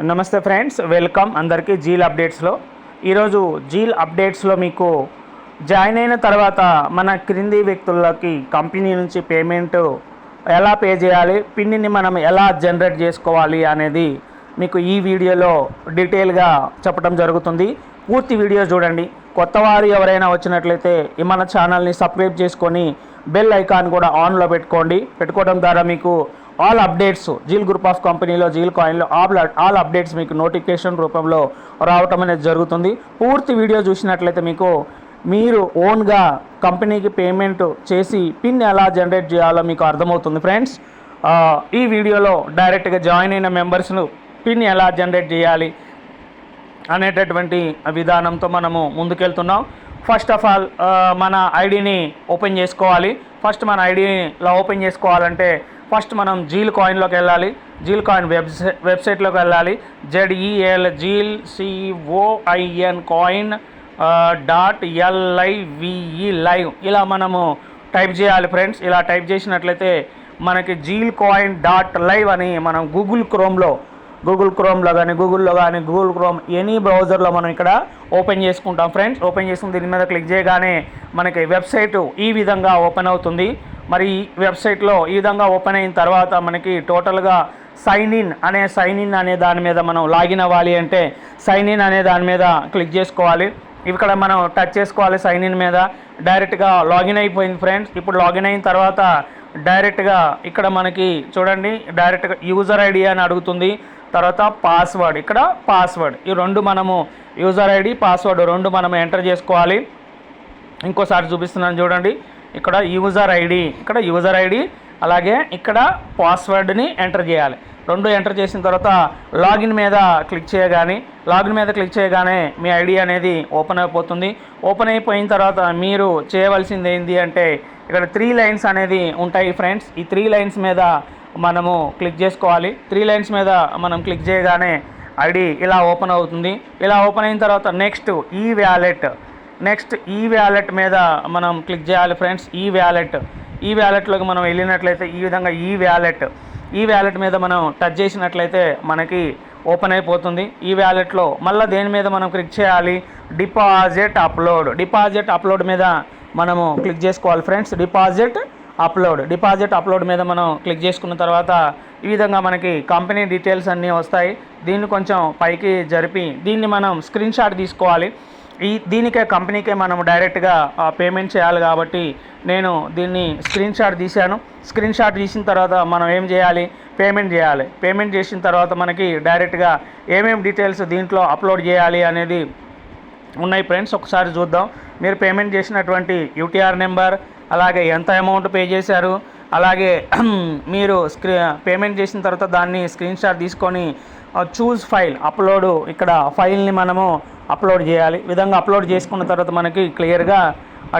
నమస్తే friends, welcome అందరికీ zeal అప్డేట్స్లో. ఈరోజు జీల్ అప్డేట్స్లో మీకు జాయిన్ అయిన తర్వాత మన క్రింది వ్యక్తులకి కంపెనీ నుంచి పేమెంట్ ఎలా పే చేయాలి, పిన్ని మనం ఎలా జనరేట్ చేసుకోవాలి అనేది మీకు ఈ వీడియోలో డీటెయిల్గా చెప్పడం జరుగుతుంది. పూర్తి వీడియో చూడండి. కొత్త వారు ఎవరైనా వచ్చినట్లయితే మన ఛానల్ని సబ్స్క్రైబ్ చేసుకొని బెల్ ఐకాన్ కూడా ఆన్లో పెట్టుకోవడం ద్వారా మీకు all updates zeal group of కంపెనీలో జీల్ కాయిన్లో ఆల్ అప్డేట్స్ మీకు నోటిఫికేషన్ రూపంలో రావటం అనేది జరుగుతుంది. పూర్తి వీడియో చూసినట్లయితే మీరు ఓన్గా కంపెనీకి పేమెంట్ చేసి పిన్ ఎలా జనరేట్ చేయాలో మీకు అర్థమవుతుంది ఫ్రెండ్స్. ఈ వీడియోలో డైరెక్ట్గా జాయిన్ అయిన మెంబర్స్ను పిన్ ఎలా జనరేట్ చేయాలి అనేటటువంటి విధానంతో మనము ముందుకెళ్తున్నాం. ఫస్ట్ ఆఫ్ ఆల్ మన ఐడిని ఓపెన్ చేసుకోవాలి. ఫస్ట్ మన ఐడిని ఓపెన్ చేసుకోవాలంటే ఫస్ట్ మనం జీల్ కాయిన్లోకి వెళ్ళాలి. జీల్ కాయిన్ వెబ్సైట్లోకి వెళ్ళాలి. ZEL coin .live లైవ్ ఇలా మనము టైప్ చేయాలి ఫ్రెండ్స్. ఇలా టైప్ చేసినట్లయితే మనకి జీల్ కాయిన్ .live అని మనం గూగుల్ క్రోమ్లో కానీ గూగుల్ క్రోమ్ ఎనీ బ్రౌజర్లో మనం ఇక్కడ ఓపెన్ చేసుకుంటాం ఫ్రెండ్స్. ఓపెన్ చేసుకుని దీని మీద క్లిక్ చేయగానే మనకి వెబ్సైట్ ఈ విధంగా ఓపెన్ అవుతుంది. మరి ఈ వెబ్సైట్లో ఈ విధంగా ఓపెన్ అయిన తర్వాత మనకి టోటల్గా సైన్ ఇన్ అనే దాని మీద మనం లాగిన్ అవ్వాలి అంటే సైన్ ఇన్ అనే దాని మీద క్లిక్ చేసుకోవాలి. ఇక్కడ మనం టచ్ చేసుకోవాలి. సైన్ ఇన్ మీద డైరెక్ట్గా లాగిన్ అయిపోయింది ఫ్రెండ్స్. ఇప్పుడు లాగిన్ అయిన తర్వాత డైరెక్ట్గా ఇక్కడ మనకి చూడండి, డైరెక్ట్గా యూజర్ ఐడి అని అడుగుతుంది. తర్వాత పాస్వర్డ్, ఇక్కడ పాస్వర్డ్, ఈ రెండు మనము యూజర్ ఐడి పాస్వర్డ్ రెండు మనము ఎంటర్ చేసుకోవాలి. ఇంకోసారి చూపిస్తున్నాను చూడండి, ఇక్కడ యూజర్ ఐడి అలాగే ఇక్కడ పాస్వర్డ్ని ఎంటర్ చేయాలి. రెండు ఎంటర్ చేసిన తర్వాత లాగిన్ మీద క్లిక్ చేయగానే మీ ఐడి అనేది ఓపెన్ అయిపోతుంది. ఓపెన్ అయిపోయిన తర్వాత మీరు చేయవలసింది ఏంటి అంటే ఇక్కడ 3 లైన్స్ అనేది ఉంటాయి ఫ్రెండ్స్. ఈ 3 లైన్స్ మీద మనము క్లిక్ చేసుకోవాలి. 3 లైన్స్ మీద మనం క్లిక్ చేయగానే ఐడి ఇలా ఓపెన్ అవుతుంది. ఇలా ఓపెన్ అయిన తర్వాత నెక్స్ట్ ఈ వ్యాలెట్ మీద మనం క్లిక్ చేయాలి ఫ్రెండ్స్. ఈ వ్యాలెట్లోకి మనం వెళ్ళినట్లయితే ఈ విధంగా ఈ వ్యాలెట్ మీద మనం టచ్ చేసినట్లయితే మనకి ఓపెన్ అయిపోతుంది. ఈ వ్యాలెట్లో మళ్ళీ దేని మీద మనం క్లిక్ చేయాలి, డిపాజిట్ అప్లోడ్ మీద మనము క్లిక్ చేసుకోవాలి ఫ్రెండ్స్. డిపాజిట్ అప్లోడ్ మీద మనం క్లిక్ చేసుకున్న తర్వాత ఈ విధంగా మనకి కంపెనీ డీటెయిల్స్ అన్నీ వస్తాయి. దీన్ని కొంచెం పైకి జరిపి దీన్ని మనం స్క్రీన్ షాట్ తీసుకోవాలి. దీనికే కంపెనీకే మనం డైరెక్ట్గా పేమెంట్ చేయాలి కాబట్టి నేను దీన్ని స్క్రీన్ షాట్ తీశాను. స్క్రీన్ షాట్ తీసిన తర్వాత మనం ఏం చేయాలి, పేమెంట్ చేసిన తర్వాత మనకి డైరెక్ట్గా ఏమేమి డీటెయిల్స్ దీంట్లో అప్లోడ్ చేయాలి అనేది ఉన్నాయి ఫ్రెండ్స్. ఒకసారి చూద్దాం. మీరు పేమెంట్ చేసినటువంటి యూటీఆర్ నెంబర్, అలాగే ఎంత అమౌంట్ పే చేశారు, అలాగే మీరు పేమెంట్ చేసిన తర్వాత దాన్ని స్క్రీన్ షాట్ తీసుకొని చూజ్ ఫైల్ అప్లోడ్, ఇక్కడ ఫైల్ని మనము అప్లోడ్ చేయాలి. ఈ విధంగా అప్లోడ్ చేసుకున్న తర్వాత మనకి క్లియర్గా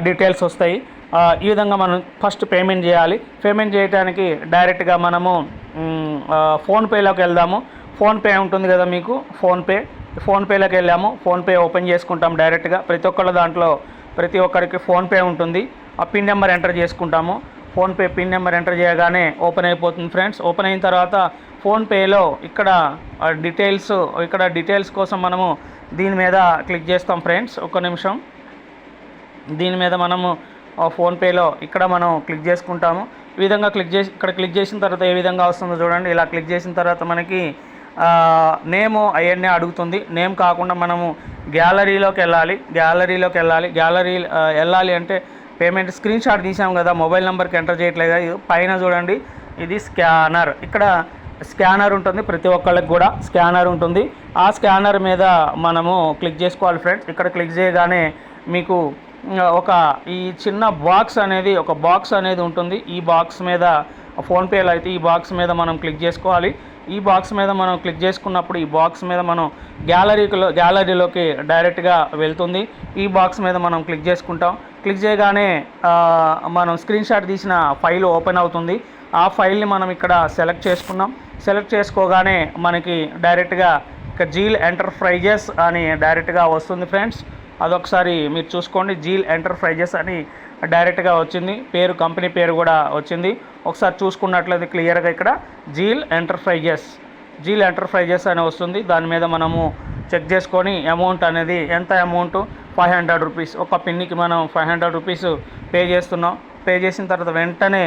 డీటెయిల్స్ వస్తాయి. ఈ విధంగా మనం ఫస్ట్ పేమెంట్ చేయాలి. పేమెంట్ చేయడానికి డైరెక్ట్గా మనము ఫోన్పేలోకి వెళ్దాము. ఫోన్పే ఉంటుంది కదా మీకు, ఫోన్పేలోకి వెళ్ళాము. ఫోన్పే ఓపెన్ చేసుకుంటాం డైరెక్ట్గా. ప్రతి ఒక్కరికి ఫోన్పే ఉంటుంది. ఆ పిన్ నెంబర్ ఎంటర్ చేసుకుంటాము. ఫోన్పే పిన్ నెంబర్ ఎంటర్ చేయగానే ఓపెన్ అయిపోతుంది ఫ్రెండ్స్. ఓపెన్ అయిన తర్వాత ఫోన్పేలో ఇక్కడ డీటెయిల్స్ కోసం మనము దీని మీద క్లిక్ చేస్తాం ఫ్రెండ్స్. ఒక్క నిమిషం. దీని మీద మనము ఫోన్పేలో ఇక్కడ మనం క్లిక్ చేసుకుంటాము. ఈ విధంగా క్లిక్ చేసిన తర్వాత ఏ విధంగా వస్తుందో చూడండి. ఇలా క్లిక్ చేసిన తర్వాత మనకి నేము అవన్నీ అడుగుతుంది. నేమ్ కాకుండా మనము గ్యాలరీలోకి వెళ్ళాలి అంటే పేమెంట్ స్క్రీన్ షాట్ తీసాం కదా, మొబైల్ నెంబర్కి ఎంటర్ చేయట్లేదు కదా. పైన చూడండి, ఇది స్కానర్. ఇక్కడ స్కానర్ ఉంటుంది, ప్రతి ఒక్కళ్ళకి కూడా స్కానర్ ఉంటుంది. ఆ స్కానర్ మీద మనము క్లిక్ చేసుకోవాలి ఫ్రెండ్స్. ఇక్కడ క్లిక్ చేయగానే మీకు ఈ చిన్న బాక్స్ అనేది ఉంటుంది. ఈ బాక్స్ మీద ఫోన్పేలో అయితే ఈ బాక్స్ మీద మనం క్లిక్ చేసుకోవాలి. ఈ బాక్స్ మీద మనం క్లిక్ చేసుకున్నప్పుడు ఈ బాక్స్ మీద మనం గ్యాలరీలోకి డైరెక్ట్గా వెళ్తుంది. ఈ బాక్స్ మీద మనం క్లిక్ చేసుకుంటాం. క్లిక్ చేయగానే మనం స్క్రీన్ షాట్ తీసిన ఫైల్ ఓపెన్ అవుతుంది. ఆ ఫైల్ని మనం ఇక్కడ సెలెక్ట్ చేసుకోగానే మనకి డైరెక్ట్గా జీల్ ఎంటర్ప్రైజెస్ అని డైరెక్ట్గా వస్తుంది ఫ్రెండ్స్. అదొకసారి మీరు చూసుకోండి. జీల్ ఎంటర్ప్రైజెస్ అని డైరెక్ట్గా వచ్చింది. కంపెనీ పేరు కూడా వచ్చింది. ఒకసారి చూసుకున్నట్లయితే క్లియర్గా ఇక్కడ జీల్ ఎంటర్ప్రైజెస్ జీల్ ఎంటర్ప్రైజెస్ అని వస్తుంది. దాని మీద మనము చెక్ చేసుకొని అమౌంట్ అనేది ఎంత అమౌంట్ 500 రూపీస్, ఒక పిన్నికి మనం 500 రూపీస్ పే చేస్తున్నాం. పే చేసిన తర్వాత వెంటనే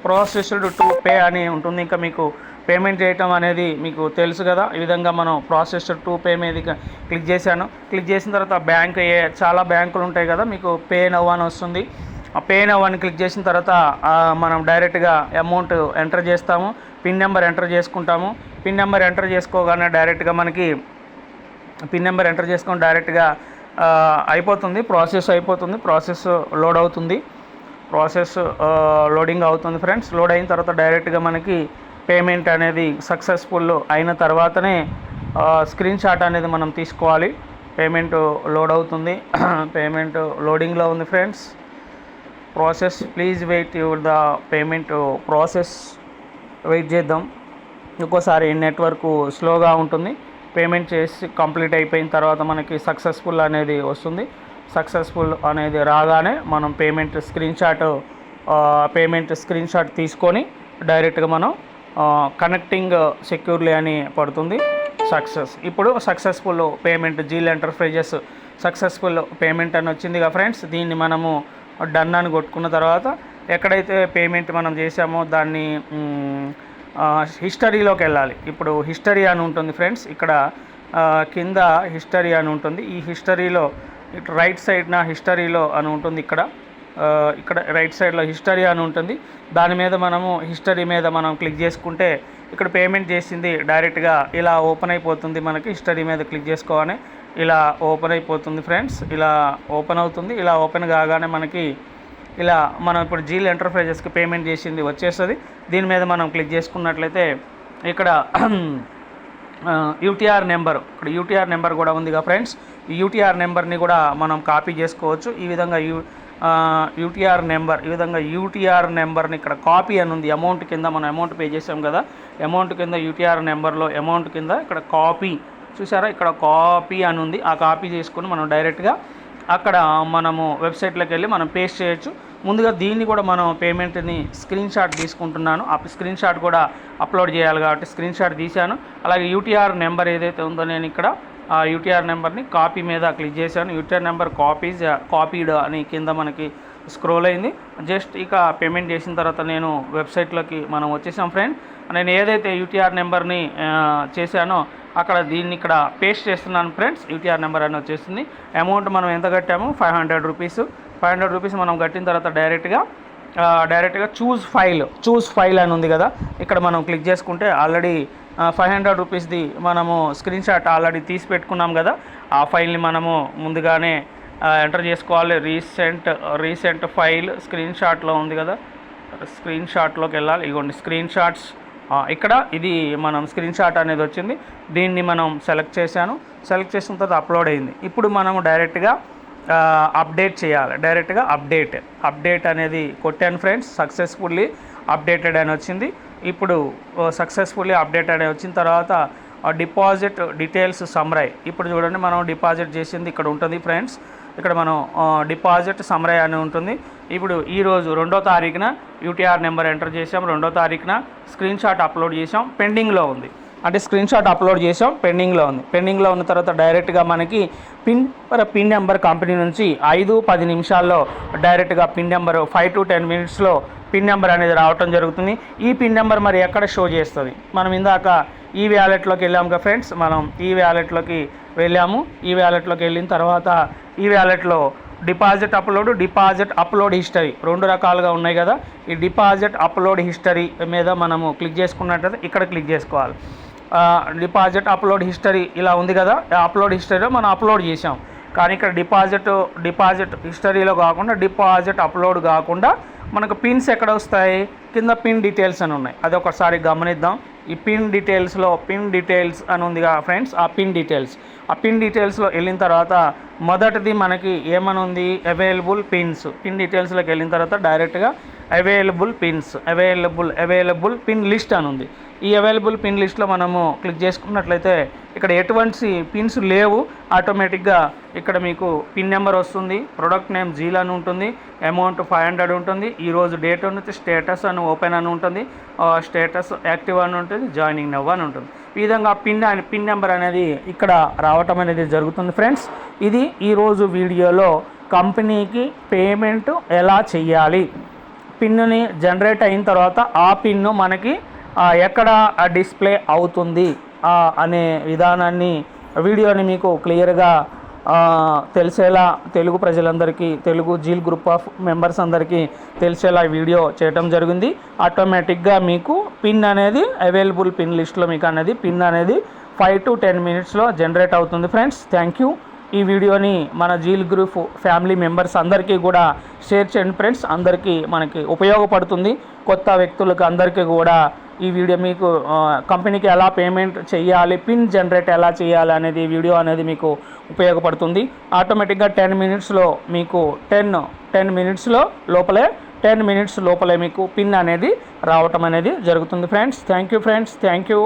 ప్రాసెస్డ్ టు పే అని ఉంటుంది. ఇంకా మీకు పేమెంట్ చేయటం అనేది మీకు తెలుసు కదా. ఈ విధంగా మనం ప్రాసెస్డ్ టు పే మీద క్లిక్ చేశాను. క్లిక్ చేసిన తర్వాత బ్యాంక్ చాలా బ్యాంకులు ఉంటాయి కదా, మీకు పే నవ్ అని వస్తుంది. ఆ పే నవ్ అని క్లిక్ చేసిన తర్వాత మనం డైరెక్ట్గా అమౌంట్ ఎంటర్ చేస్తాము. పిన్ నెంబర్ ఎంటర్ చేసుకుంటాము. పిన్ నెంబర్ ఎంటర్ చేసుకోగానే డైరెక్ట్గా మనకి పిన్ నెంబర్ ఎంటర్ చేసుకొని డైరెక్ట్గా అయిపోతుంది, ప్రాసెస్ అయిపోతుంది. ప్రాసెస్ లోడ్ అవుతుంది, ప్రాసెస్ లోడింగ్ అవుతుంది ఫ్రెండ్స్. లోడ్ అయిన తర్వాత డైరెక్ట్గా మనకి పేమెంట్ అనేది సక్సెస్ఫుల్ అయిన తర్వాతనే స్క్రీన్ షాట్ అనేది మనం తీసుకోవాలి. పేమెంట్ లోడ్ అవుతుంది, పేమెంట్ లోడింగ్లో ఉంది friends. Process please wait your the payment process, wait చేద్దాం. ఒక్కోసారి నెట్వర్క్ స్లోగా ఉంటుంది. పేమెంట్ చేసి కంప్లీట్ అయిపోయిన తర్వాత మనకి సక్సెస్ఫుల్ అనేది వస్తుంది. సక్సెస్ఫుల్ అనేది రాగానే మనం పేమెంట్ స్క్రీన్ షాట్ తీసుకొని డైరెక్ట్గా మనం కనెక్టింగ్ సెక్యూర్లీ అని పడుతుంది. సక్సెస్. ఇప్పుడు successful payment zeal enterprises successful payment అని వచ్చిందిగా ఫ్రెండ్స్. దీన్ని మనము డన్ అని కొట్టుకున్న తర్వాత ఎక్కడైతే పేమెంట్ మనం చేసామో దాన్ని హిస్టరీలోకి వెళ్ళాలి. ఇప్పుడు హిస్టరీ అని ఉంటుంది ఫ్రెండ్స్. ఇక్కడ కింద హిస్టరీ అని ఉంటుంది. ఈ హిస్టరీలో ఇటు రైట్ సైడ్న హిస్టరీలో అని ఉంటుంది. ఇక్కడ రైట్ సైడ్లో హిస్టరీ అని ఉంటుంది. దాని మీద హిస్టరీ మీద మనం క్లిక్ చేసుకుంటే ఇక్కడ పేమెంట్ చేసింది డైరెక్ట్గా ఇలా ఓపెన్ అయిపోతుంది. మనకి హిస్టరీ మీద క్లిక్ చేసుకోగానే ఇలా ఓపెన్ అయిపోతుంది ఫ్రెండ్స్. ఇలా ఓపెన్ అవుతుంది. ఇలా ఓపెన్ కాగానే మనకి ఇలా మనం ఇప్పుడు జీల్ ఎంటర్ప్రైజెస్కి పేమెంట్ చేసింది వచ్చేస్తుంది. దీని మీద మనం క్లిక్ చేసుకున్నట్లయితే ఇక్కడ యూటీఆర్ నెంబర్ కూడా ఉందిగా ఫ్రెండ్స్. ఈ యూటీఆర్ నెంబర్ని కూడా మనం కాపీ చేసుకోవచ్చు. ఈ విధంగా యూటీఆర్ నెంబర్ని ఇక్కడ కాపీ అని ఉంది. అమౌంట్ కింద మనం అమౌంట్ పే చేసాం కదా, అమౌంట్ కింద యూటీఆర్ నెంబర్లో అమౌంట్ కింద ఇక్కడ కాపీ చూసారా, ఇక్కడ కాపీ అని ఉంది. ఆ కాపీ చేసుకుని మనం డైరెక్ట్గా అక్కడ మనము వెబ్సైట్లోకి వెళ్ళి మనం పేస్ట్ చేయొచ్చు. ముందుగా దీన్ని కూడా మనం పేమెంట్ని స్క్రీన్ షాట్ తీసుకుంటున్నాను. ఆ స్క్రీన్ షాట్ కూడా అప్లోడ్ చేయాలి కాబట్టి స్క్రీన్ షాట్ తీశాను. అలాగే యూటీఆర్ నెంబర్ ఏదైతే ఉందో నేను ఇక్కడ ఆ యూటీఆర్ నెంబర్ని కాపీ మీద క్లిక్ చేశాను. యూటీఆర్ నెంబర్ కాపీడ్ అని కింద మనకి స్క్రోల్ అయింది. జస్ట్ ఇక పేమెంట్ చేసిన తర్వాత నేను వెబ్సైట్లోకి మనం వచ్చేసాం ఫ్రెండ్. నేను ఏదైతే యూటీఆర్ నెంబర్ని చేశానో అక్కడ దీన్ని ఇక్కడ పేస్ట్ చేస్తున్నాను ఫ్రెండ్స్. యూటీఆర్ నెంబర్ అని వచ్చేసింది. అమౌంట్ మనం ఎంత కట్టాము 500 రూపీస్. 500 రూపీస్ మనం కట్టిన తర్వాత డైరెక్ట్గా చూస్ ఫైల్ అని ఉంది కదా, ఇక్కడ మనం క్లిక్ చేసుకుంటే ఆల్రెడీ 500 రూపీస్ది మనము స్క్రీన్ షాట్ ఆల్రెడీ తీసి పెట్టుకున్నాం కదా, ఆ ఫైల్ని మనము ముందుగానే ఎంటర్ చేసుకోవాలి. రీసెంట్ ఫైల్ స్క్రీన్ షాట్లో ఉంది కదా, స్క్రీన్ షాట్లోకి వెళ్ళాలి. ఇగోండి స్క్రీన్ షాట్స్, ఇక్కడ ఇది మనం స్క్రీన్ షాట్ అనేది వచ్చింది. దీన్ని మనం సెలెక్ట్ చేసిన తర్వాత అప్లోడ్ అయింది. ఇప్పుడు మనము డైరెక్ట్గా అప్డేట్ చేయాలి. అప్డేట్ అనేది కొట్టాను ఫ్రెండ్స్. సక్సెస్ఫుల్లీ అప్డేటెడ్ అని వచ్చింది. ఇప్పుడు సక్సెస్ఫుల్లీ అప్డేట్ అని వచ్చిన తర్వాత డిపాజిట్ డీటెయిల్స్ సమ్మరై. ఇప్పుడు చూడండి మనం డిపాజిట్ చేసింది ఇక్కడ ఉంటుంది ఫ్రెండ్స్. ఇక్కడ మనం డిపాజిట్ సమ్మరై అని ఉంటుంది. ఇప్పుడు ఈరోజు 2వ తారీఖున యూటీఆర్ నెంబర్ ఎంటర్ చేసాం. 2వ తారీఖున స్క్రీన్ షాట్ అప్లోడ్ చేసాం, పెండింగ్లో ఉంది. అంటే స్క్రీన్ షాట్ అప్లోడ్ చేసాం, పెండింగ్లో ఉన్న తర్వాత డైరెక్ట్గా మనకి పిన్ నెంబర్ కంపెనీ నుంచి 5-10 నిమిషాల్లో డైరెక్ట్గా పిన్ నెంబర్ 5 to 10 మినిట్స్లో పిన్ నెంబర్ అనేది రావటం జరుగుతుంది. ఈ పిన్ నెంబర్ మరి ఎక్కడ షో చేస్తుంది? మనం ఇందాక ఈ వ్యాలెట్లోకి వెళ్ళాము కదా ఫ్రెండ్స్. మనం ఈ వ్యాలెట్లోకి వెళ్ళిన తర్వాత ఈ వ్యాలెట్లో డిపాజిట్ అప్లోడ్ హిస్టరీ 2 రకాలుగా ఉన్నాయి కదా. ఈ డిపాజిట్ అప్లోడ్ హిస్టరీ మీద మనము క్లిక్ చేసుకున్నట్లయితే ఇక్కడ క్లిక్ చేసుకోవాలి. డిపాజిట్ అప్లోడ్ హిస్టరీ ఇలా ఉంది కదా, అప్లోడ్ హిస్టరీలో మనం అప్లోడ్ చేసాం. కానీ ఇక్కడ డిపాజిట్ హిస్టరీలో కాకుండా డిపాజిట్ అప్లోడ్ కాకుండా మనకు పిన్స్ ఎక్కడ వస్తాయి? కింద పిన్ డీటెయిల్స్ అని ఉన్నాయి. అది ఒకసారి గమనిద్దాం. ఈ పిన్ డీటెయిల్స్ అని ఉందిగా ఫ్రెండ్స్. ఆ పిన్ డీటెయిల్స్లో వెళ్ళిన తర్వాత మొదటిది మనకి ఏమని ఉంది? Available pins. పిన్ డీటెయిల్స్లోకి వెళ్ళిన తర్వాత డైరెక్ట్గా అవైలబుల్ పిన్ లిస్ట్ అని ఉంది. ఈ అవైలబుల్ పిన్ లిస్ట్లో మనము క్లిక్ చేసుకున్నట్లయితే ఇక్కడ ఎటువంటి పిన్స్ లేవు. ఆటోమేటిక్గా ఇక్కడ మీకు పిన్ నెంబర్ వస్తుంది, ప్రొడక్ట్ నేమ్ జీల్ అని ఉంటుంది, అమౌంట్ 500 ఉంటుంది, ఈరోజు డేట్ ఉంటుంది, స్టేటస్ అని ఓపెన్ అని ఉంటుంది, స్టేటస్ యాక్టివ్ అని ఉంటుంది, జాయినింగ్ నవ్ అని ఉంటుంది. ఈ విధంగా పిన్ నెంబర్ అనేది ఇక్కడ రావటం అనేది జరుగుతుంది ఫ్రెండ్స్. ఇది ఈరోజు వీడియోలో కంపెనీకి పేమెంట్ ఎలా చేయాలి, పిన్ని జనరేట్ అయిన తర్వాత ఆ పిన్ను మనకి ఎక్కడ డిస్ప్లే అవుతుంది అనే విధానాన్ని వీడియోని మీకు క్లియర్గా తెలిసేలా తెలుగు ప్రజలందరికీ, Telugu zeal group of members అందరికీ తెలిసేలా వీడియో చేయడం జరిగింది. ఆటోమేటిక్గా మీకు పిన్ అనేది అవైలబుల్ పిన్ లిస్ట్లో మీకు అనేది పిన్ అనేది 5 to 10 minutesలో జనరేట్ అవుతుంది ఫ్రెండ్స్. Thank you. ఈ వీడియోని మన జీల్ గ్రూప్ ఫ్యామిలీ మెంబర్స్ అందరికీ కూడా షేర్ చేయండి ఫ్రెండ్స్. అందరికీ మనకి ఉపయోగపడుతుంది. కొత్త వ్యక్తులకు అందరికీ కూడా ఈ వీడియో మీకు కంపెనీకి ఎలా పేమెంట్ చేయాలి, పిన్ జనరేట్ ఎలా చేయాలి అనేది వీడియో అనేది మీకు ఉపయోగపడుతుంది. ఆటోమేటిక్గా 10 minutesలో మీకు 10 minutes లోపలే మీకు పిన్ అనేది రావటం అనేది జరుగుతుంది friends. Thank you friends. Thank you.